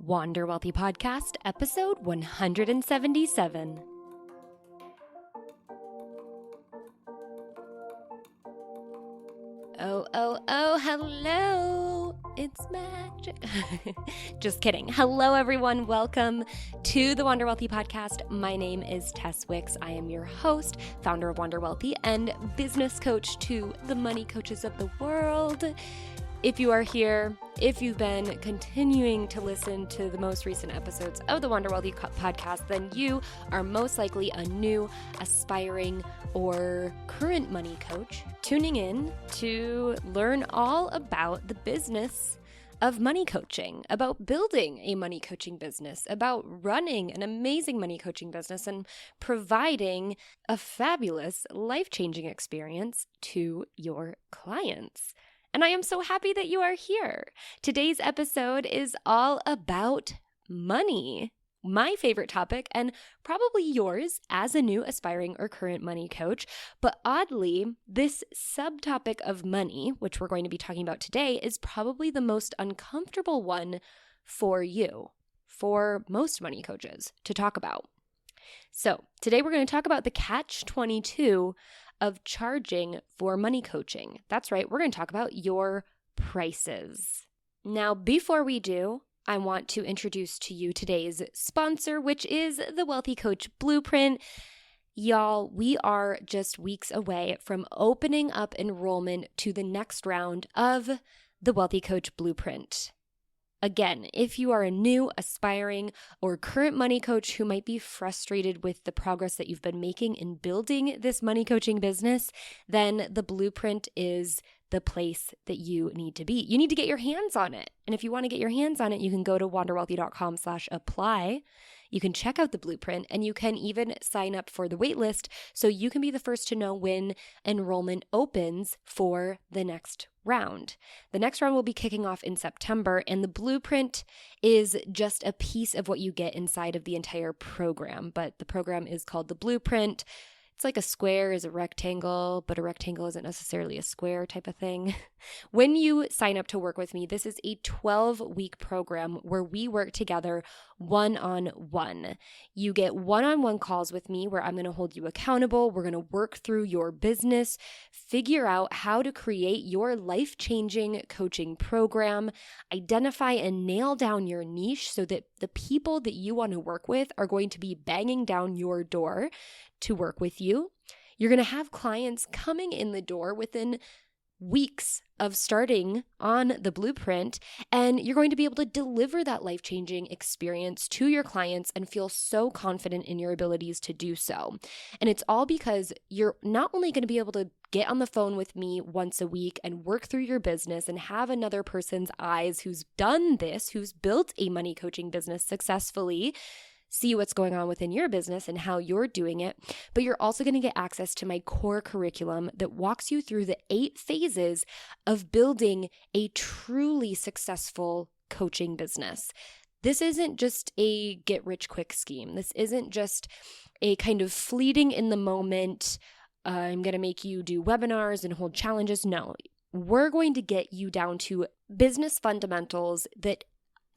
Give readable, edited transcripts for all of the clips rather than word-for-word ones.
Wander Wealthy Podcast, episode 177. Oh, hello. It's magic. Just kidding. Hello, everyone. Welcome to the Wander Wealthy Podcast. My name is Tess Wicks. I am your host, founder of Wander Wealthy, and business coach to the money coaches of the world. If you are here, if you've been continuing to listen to the most recent episodes of the Wander Wealthy podcast, then you are most likely a new, aspiring, or current money coach tuning in to learn all about the business of money coaching, about building a money coaching business, about running an amazing money coaching business, and providing a fabulous, life-changing experience to your clients. And I am so happy that you are here. Today's episode is all about money, my favorite topic, and probably yours as a new aspiring or current money coach. But oddly, this subtopic of money, which we're going to be talking about today, is probably the most uncomfortable one for you, for most money coaches to talk about. So today we're going to talk about the Catch-22 of charging for money coaching. That's right, we're going to talk about your prices. Now, before we do, I want to introduce to you today's sponsor, which is the Wealthy Coach Blueprint. Y'all, we are just weeks away from opening up enrollment to the next round of the Wealthy Coach Blueprint. Again, if you are a new, aspiring, or current money coach who might be frustrated with the progress that you've been making in building this money coaching business, then the Blueprint is the place that you need to be. You need to get your hands on it. And if you want to get your hands on it, you can go to wanderwealthy.com/apply. You can check out the Blueprint, and you can even sign up for the waitlist so you can be the first to know when enrollment opens for the next round. The next round will be kicking off in September, and the Blueprint is just a piece of what you get inside of the entire program. But the program is called the Blueprint. It's like a square is a rectangle, but a rectangle isn't necessarily a square type of thing. When you sign up to work with me, this is a 12-week program where we work together one-on-one. You get one-on-one calls with me where I'm going to hold you accountable. We're going to work through your business, figure out how to create your life-changing coaching program, identify and nail down your niche so that the people that you want to work with are going to be banging down your door to work with you. You're going to have clients coming in the door within weeks of starting on the Blueprint, and you're going to be able to deliver that life-changing experience to your clients and feel so confident in your abilities to do so. And it's all because you're not only going to be able to get on the phone with me once a week and work through your business and have another person's eyes who's done this, who's built a money coaching business successfully, see what's going on within your business and how you're doing it, but you're also going to get access to my core curriculum that walks you through the 8 phases of building a truly successful coaching business. This isn't just a get-rich-quick scheme. This isn't just a kind of fleeting in the moment, I'm going to make you do webinars and hold challenges. No, we're going to get you down to business fundamentals that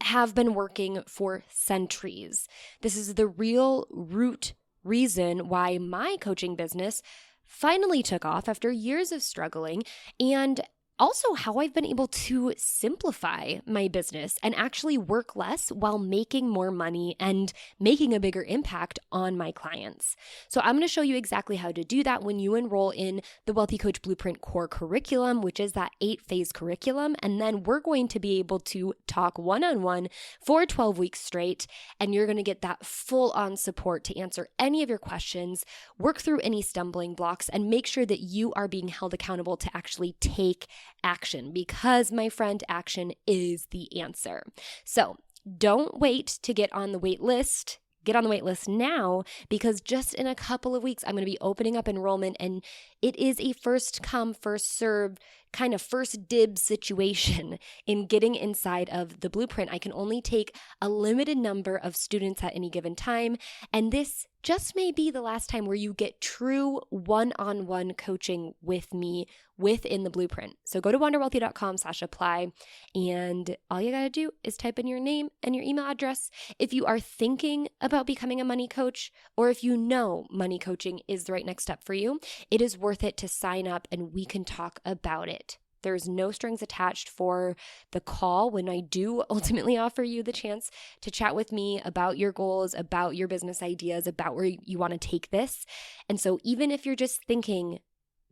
have been working for centuries. This is the real root reason why my coaching business finally took off after years of struggling, and also how I've been able to simplify my business and actually work less while making more money and making a bigger impact on my clients. So I'm going to show you exactly how to do that when you enroll in the Wealthy Coach Blueprint core curriculum, which is that 8-phase curriculum. And then we're going to be able to talk one-on-one for 12 weeks straight. And you're going to get that full-on support to answer any of your questions, work through any stumbling blocks, and make sure that you are being held accountable to actually take action, because my friend, action is the answer. So don't wait to get on the wait list. Get on the wait list now, because just in a couple of weeks, I'm going to be opening up enrollment, and it is a first come, first served kind of first dibs situation in getting inside of the blueprint. I can only take a limited number of students at any given time, and this just may be the last time where you get true one-on-one coaching with me within the blueprint. So go to wonderwealthy.com/apply, and all you got to do is type in your name and your email address. If you are thinking about becoming a money coach, or if you know money coaching is the right next step for you, it is worth it to sign up and we can talk about it. There's no strings attached for the call when I do ultimately offer you the chance to chat with me about your goals, about your business ideas, about where you want to take this. And so even if you're just thinking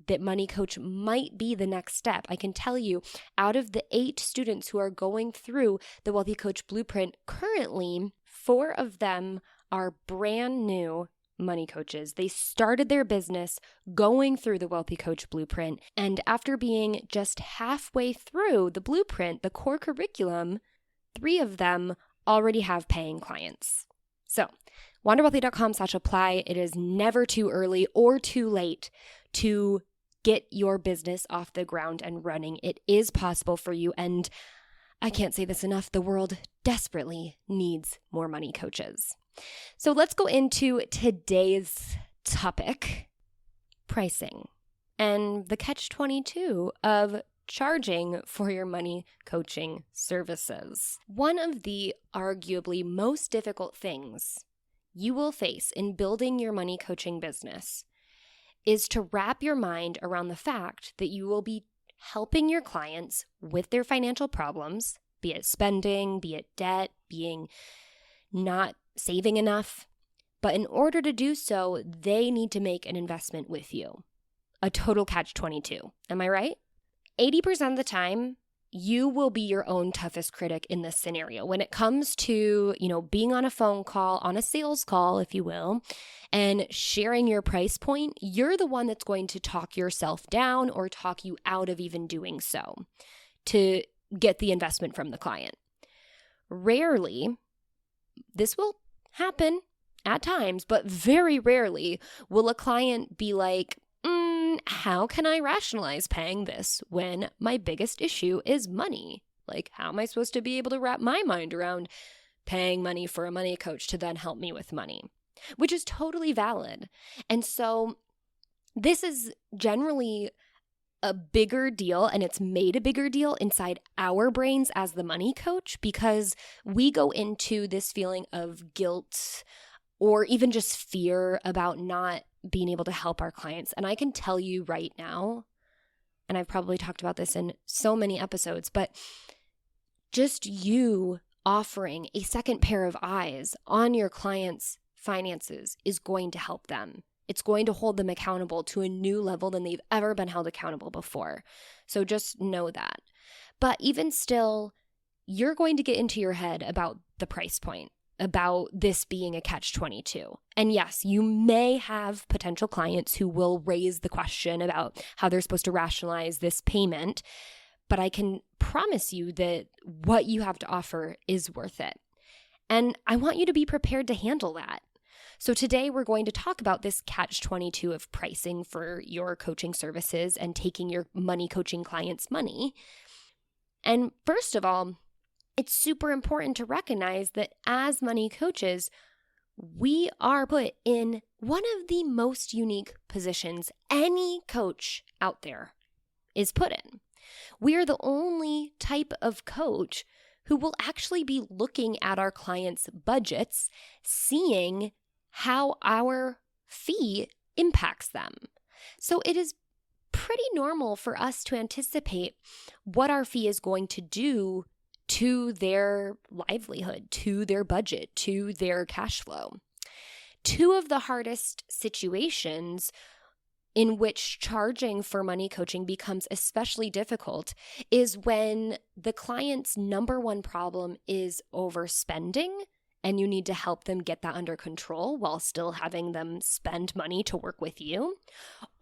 that money coach might be the next step, I can tell you, out of the 8 students who are going through the Wealthy Coach Blueprint currently, 4 of them are brand new money coaches. They started their business going through the Wealthy Coach Blueprint, and after being just halfway through the blueprint, the core curriculum, 3 of them already have paying clients. So, wonderwealthy.com/apply. It is never too early or too late to get your business off the ground and running. It is possible for you, and I can't say this enough, the world desperately needs more money coaches. So let's go into today's topic, pricing, and the catch-22 of charging for your money coaching services. One of the arguably most difficult things you will face in building your money coaching business is to wrap your mind around the fact that you will be helping your clients with their financial problems, be it spending, be it debt, being not saving enough. But in order to do so, they need to make an investment with you. A total catch-22. Am I right? 80% of the time, you will be your own toughest critic in this scenario. When it comes to, being on a phone call, on a sales call, if you will, and sharing your price point, you're the one that's going to talk yourself down or talk you out of even doing so to get the investment from the client. Rarely, this will happen at times, but very rarely will a client be like, how can I rationalize paying this when my biggest issue is money? Like, how am I supposed to be able to wrap my mind around paying money for a money coach to then help me with money? Which is totally valid. And so this is generally a bigger deal, and it's made a bigger deal inside our brains as the money coach because we go into this feeling of guilt or even just fear about not being able to help our clients. And I can tell you right now, and I've probably talked about this in so many episodes, but just you offering a second pair of eyes on your clients' finances is going to help them. It's going to hold them accountable to a new level than they've ever been held accountable before. So just know that. But even still, you're going to get into your head about the price point, about this being a catch-22. And yes, you may have potential clients who will raise the question about how they're supposed to rationalize this payment, but I can promise you that what you have to offer is worth it. And I want you to be prepared to handle that. So today we're going to talk about this catch-22 of pricing for your coaching services and taking your money coaching clients' money. And first of all, it's super important to recognize that as money coaches, we are put in one of the most unique positions any coach out there is put in. We are the only type of coach who will actually be looking at our clients' budgets, seeing how our fee impacts them. So it is pretty normal for us to anticipate what our fee is going to do to their livelihood, to their budget, to their cash flow. 2 of the hardest situations in which charging for money coaching becomes especially difficult is when the client's number one problem is overspending, and you need to help them get that under control while still having them spend money to work with you.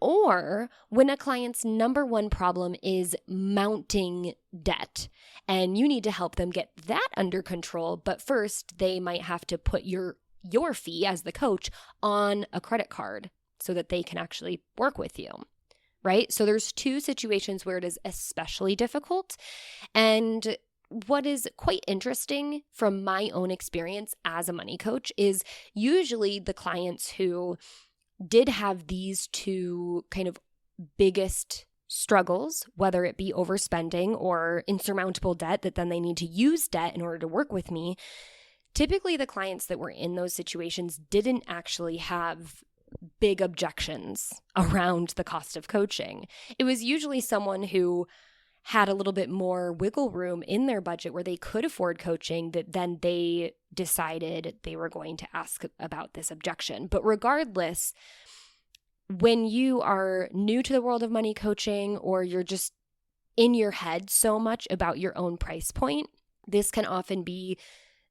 Or when a client's number one problem is mounting debt, and you need to help them get that under control, but first they might have to put your fee as the coach on a credit card so that they can actually work with you. right? So there's two situations where it is especially difficult. And what is quite interesting from my own experience as a money coach is usually the clients who did have these two kind of biggest struggles, whether it be overspending or insurmountable debt that then they need to use debt in order to work with me. Typically, the clients that were in those situations didn't actually have big objections around the cost of coaching. It was usually someone who had a little bit more wiggle room in their budget where they could afford coaching that then they decided they were going to ask about this objection. But regardless, when you are new to the world of money coaching or you're just in your head so much about your own price point, this can often be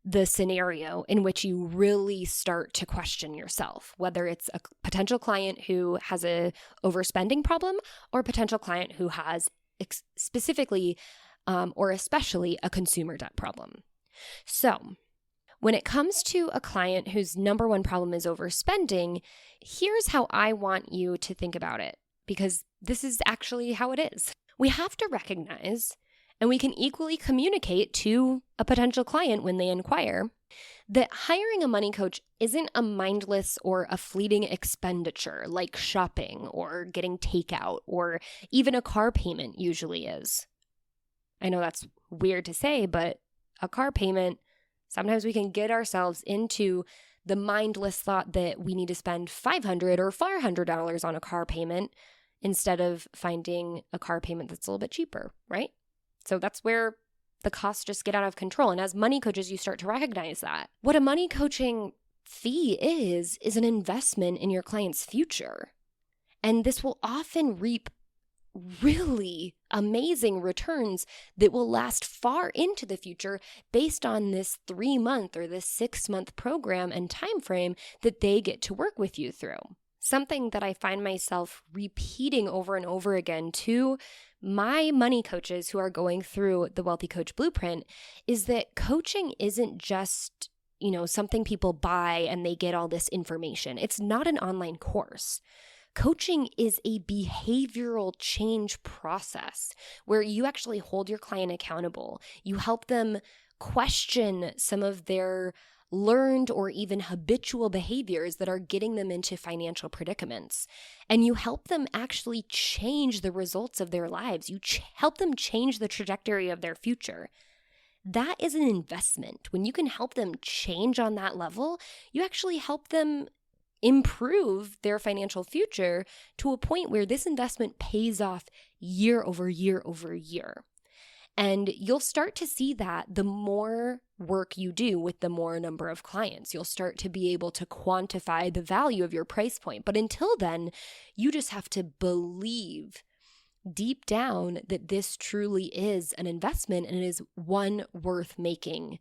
the scenario in which you really start to question yourself, whether it's a potential client who has a overspending problem or a potential client who has specifically or especially a consumer debt problem. So when it comes to a client whose number one problem is overspending, here's how I want you to think about it, because this is actually how it is. We have to recognize, and we can equally communicate to a potential client when they inquire, that hiring a money coach isn't a mindless or a fleeting expenditure like shopping or getting takeout or even a car payment usually is. I know that's weird to say, but a car payment, sometimes we can get ourselves into the mindless thought that we need to spend $500 or $400 on a car payment instead of finding a car payment that's a little bit cheaper, right? So that's where the costs just get out of control. And as money coaches, you start to recognize that. What a money coaching fee is an investment in your client's future. And this will often reap really amazing returns that will last far into the future based on this 3-month or this 6-month program and time frame that they get to work with you through. Something that I find myself repeating over and over again to my money coaches who are going through the Wealthy Coach Blueprint is that coaching isn't just, something people buy and they get all this information. It's not an online course. Coaching is a behavioral change process where you actually hold your client accountable. You help them question some of their learned or even habitual behaviors that are getting them into financial predicaments. And you help them actually change the results of their lives. You help them change the trajectory of their future. That is an investment. When you can help them change on that level, you actually help them improve their financial future to a point where this investment pays off year over year over year. And you'll start to see that the more work you do with the more number of clients, you'll start to be able to quantify the value of your price point. But until then, you just have to believe deep down that this truly is an investment and it is one worth making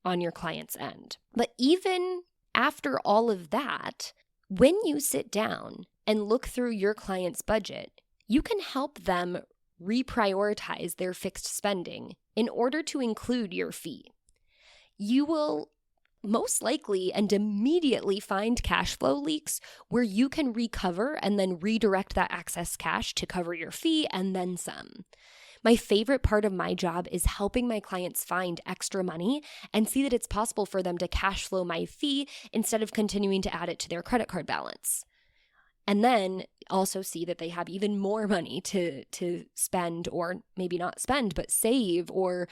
on your client's end. But even after all of that, when you sit down and look through your client's budget, you can help them reprioritize their fixed spending in order to include your fee. You will most likely and immediately find cash flow leaks where you can recover and then redirect that excess cash to cover your fee and then some. My favorite part of my job is helping my clients find extra money and see that it's possible for them to cash flow my fee instead of continuing to add it to their credit card balance. And then also see that they have even more money to spend, or maybe not spend, but save or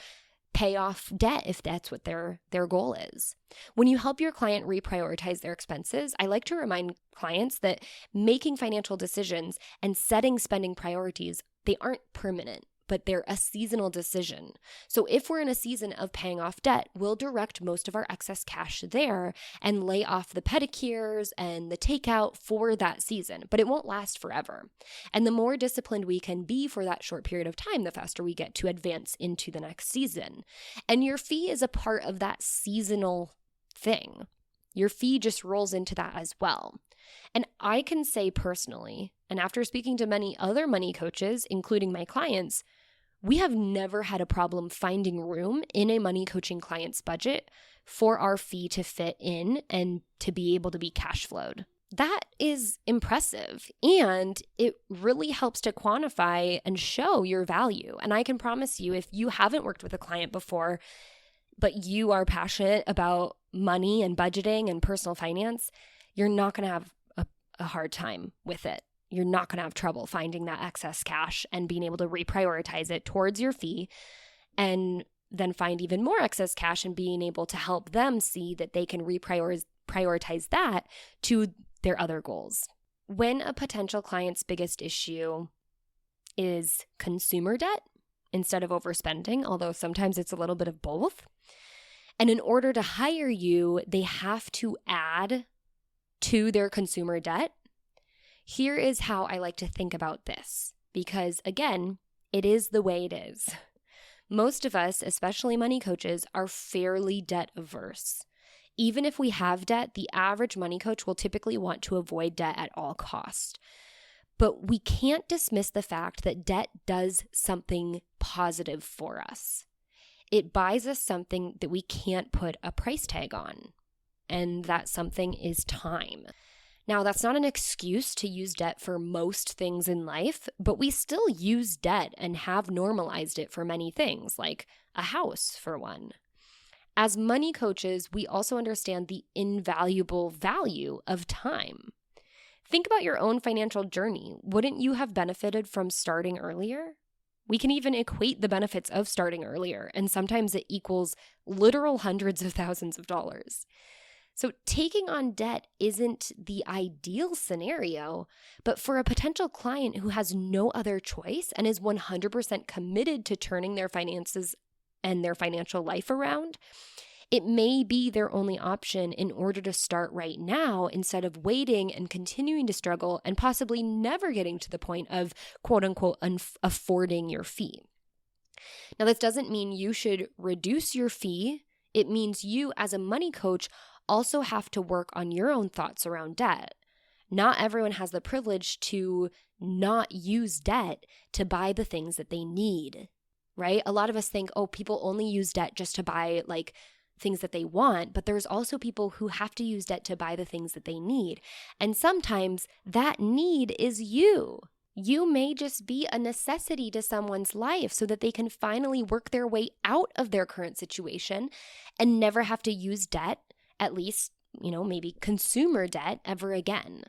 pay off debt if that's what their goal is. When you help your client reprioritize their expenses, I like to remind clients that making financial decisions and setting spending priorities, they aren't permanent, but they're a seasonal decision. So if we're in a season of paying off debt, we'll direct most of our excess cash there and lay off the pedicures and the takeout for that season, but it won't last forever. And the more disciplined we can be for that short period of time, the faster we get to advance into the next season. And your fee is a part of that seasonal thing. Your fee just rolls into that as well. And I can say personally, and after speaking to many other money coaches, including my clients, we have never had a problem finding room in a money coaching client's budget for our fee to fit in and to be able to be cash flowed. that is impressive, and it really helps to quantify and show your value. And I can promise you, if you haven't worked with a client before, but you are passionate about money and budgeting and personal finance, you're not going to have a hard time with it. You're not going to have trouble finding that excess cash and being able to reprioritize it towards your fee, and then find even more excess cash and being able to help them see that they can prioritize that to their other goals. When a potential client's biggest issue is consumer debt instead of overspending, although sometimes it's a little bit of both, and in order to hire you, they have to add to their consumer debt, here is how I like to think about this, because again, it is the way it is. Most of us, especially money coaches, are fairly debt averse. Even if we have debt, the average money coach will typically want to avoid debt at all costs. But we can't dismiss the fact that debt does something positive for us. It buys us something that we can't put a price tag on, and that something is time. Now, that's not an excuse to use debt for most things in life, but we still use debt and have normalized it for many things, like a house, for one. As money coaches, we also understand the invaluable value of time. Think about your own financial journey. Wouldn't you have benefited from starting earlier? We can even equate the benefits of starting earlier, and sometimes it equals literal hundreds of thousands of dollars. So taking on debt isn't the ideal scenario, but for a potential client who has no other choice and is 100% committed to turning their finances and their financial life around, it may be their only option in order to start right now instead of waiting and continuing to struggle and possibly never getting to the point of quote unquote affording your fee. Now, this doesn't mean you should reduce your fee. It means you as a money coach also have to work on your own thoughts around debt. Not everyone has the privilege to not use debt to buy the things that they need, right? A lot of us think, oh, people only use debt just to buy like things that they want, but there's also people who have to use debt to buy the things that they need. And sometimes that need is you. You may just be a necessity to someone's life so that they can finally work their way out of their current situation and never have to use debt, at least, maybe consumer debt ever again.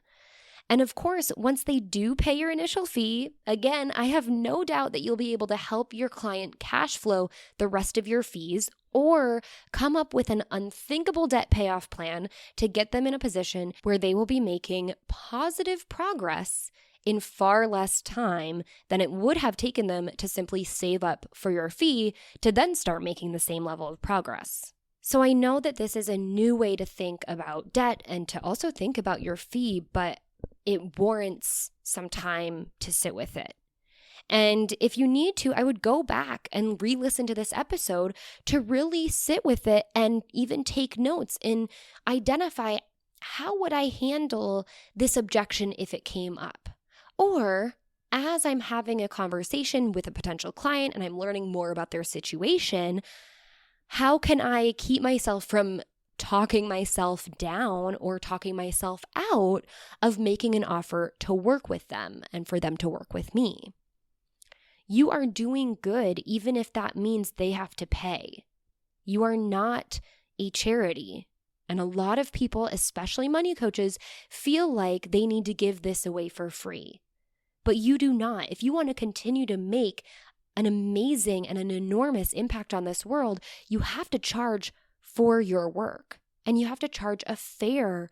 And of course, once they do pay your initial fee, again, I have no doubt that you'll be able to help your client cash flow the rest of your fees or come up with an unthinkable debt payoff plan to get them in a position where they will be making positive progress in far less time than it would have taken them to simply save up for your fee to then start making the same level of progress. So I know that this is a new way to think about debt and to also think about your fee, but it warrants some time to sit with it. And if you need to, I would go back and re-listen to this episode to really sit with it and even take notes and identify how would I handle this objection if it came up. Or as I'm having a conversation with a potential client and I'm learning more about their situation, how can I keep myself from talking myself down or talking myself out of making an offer to work with them and for them to work with me? You are doing good even if that means they have to pay. You are not a charity. And a lot of people, especially money coaches, feel like they need to give this away for free. But you do not. If you want to continue to make an amazing and an enormous impact on this world, you have to charge for your work. And you have to charge a fair,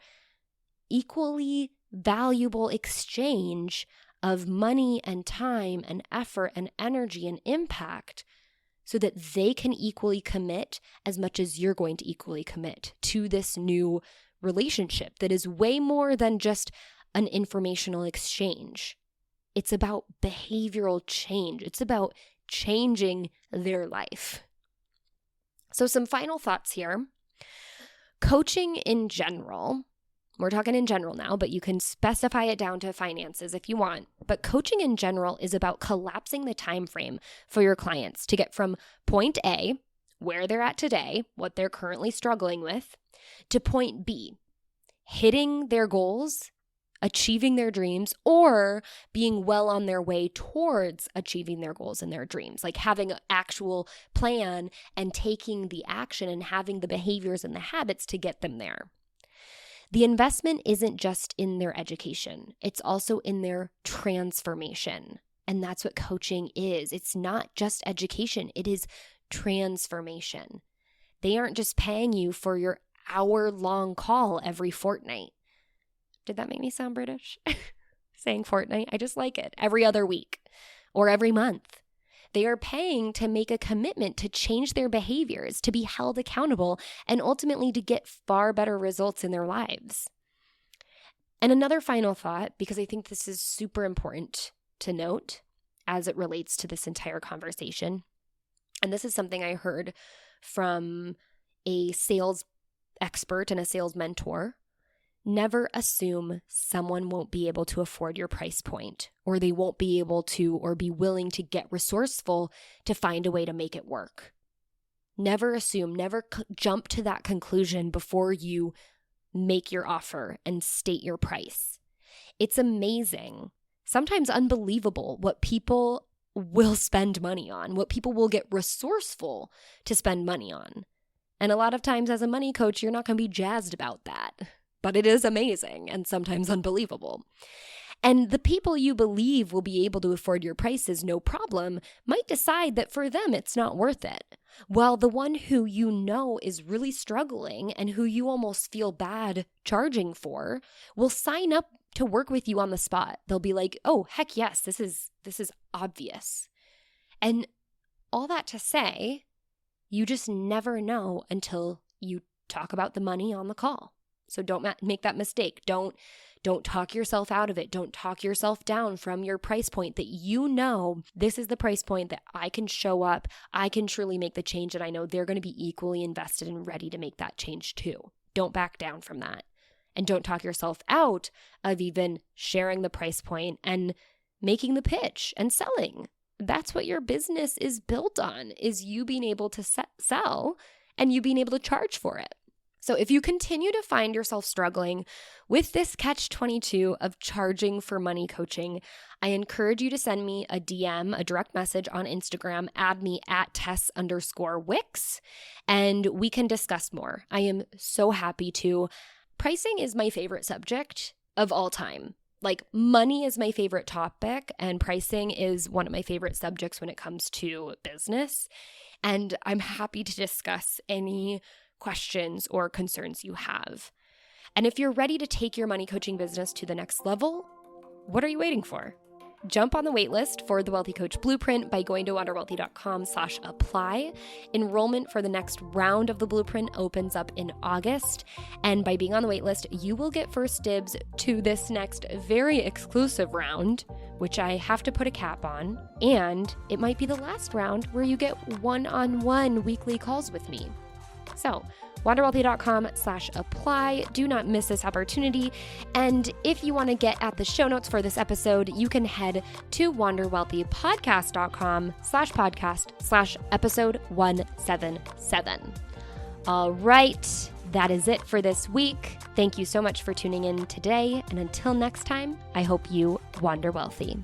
equally valuable exchange of money and time and effort and energy and impact so that they can equally commit as much as you're going to equally commit to this new relationship that is way more than just an informational exchange. It's about behavioral change. It's about changing their life. So some final thoughts here. Coaching in general, we're talking in general now, but you can specify it down to finances if you want. But coaching in general is about collapsing the time frame for your clients to get from point A, where they're at today, what they're currently struggling with, to point B, hitting their goals achieving their dreams or being well on their way towards achieving their goals and their dreams, like having an actual plan and taking the action and having the behaviors and the habits to get them there. The investment isn't just in their education, it's also in their transformation. And that's what coaching is. It's not just education, it is transformation. They aren't just paying you for your hour-long call every fortnight. Did that make me sound British? Saying fortnight? I just like it. Every other week or every month. They are paying to make a commitment to change their behaviors, to be held accountable, and ultimately to get far better results in their lives. And another final thought, because I think this is super important to note as it relates to this entire conversation, and this is something I heard from a sales expert and a sales mentor. Never assume someone won't be able to afford your price point, or they won't be able to or be willing to get resourceful to find a way to make it work. Never assume, never jump to that conclusion before you make your offer and state your price. It's amazing, sometimes unbelievable, what people will spend money on, what people will get resourceful to spend money on. And a lot of times as a money coach, you're not going to be jazzed about that. But it is amazing and sometimes unbelievable. And the people you believe will be able to afford your prices, no problem, might decide that for them it's not worth it. While the one who you know is really struggling and who you almost feel bad charging for will sign up to work with you on the spot. They'll be like, oh, heck yes, this is obvious. And all that to say, you just never know until you talk about the money on the call. So don't make that mistake. Don't talk yourself out of it. Don't talk yourself down from your price point that you know this is the price point that I can show up. I can truly make the change, and I know they're going to be equally invested and ready to make that change too. Don't back down from that. And don't talk yourself out of even sharing the price point and making the pitch and selling. That's what your business is built on, is you being able to sell and you being able to charge for it. So if you continue to find yourself struggling with this Catch-22 of charging for money coaching, I encourage you to send me a DM, a direct message on Instagram, add me at Tess_Wicks, and we can discuss more. I am so happy to. Pricing is my favorite subject of all time. Like, money is my favorite topic, and pricing is one of my favorite subjects when it comes to business. And I'm happy to discuss any questions or concerns you have. And if you're ready to take your money coaching business to the next level, what are you waiting for? Jump on the waitlist for the Wealthy Coach Blueprint by going to wanderwealthy.com/apply. Enrollment for the next round of the blueprint opens up in August. And by being on the waitlist, you will get first dibs to this next very exclusive round, which I have to put a cap on. And it might be the last round where you get one-on-one weekly calls with me. So, wanderwealthy.com/apply. Do not miss this opportunity. And if you want to get at the show notes for this episode, you can head to wanderwealthypodcast.com/podcast/episode 177. All right, that is it for this week. Thank you so much for tuning in today. And until next time, I hope you wander wealthy.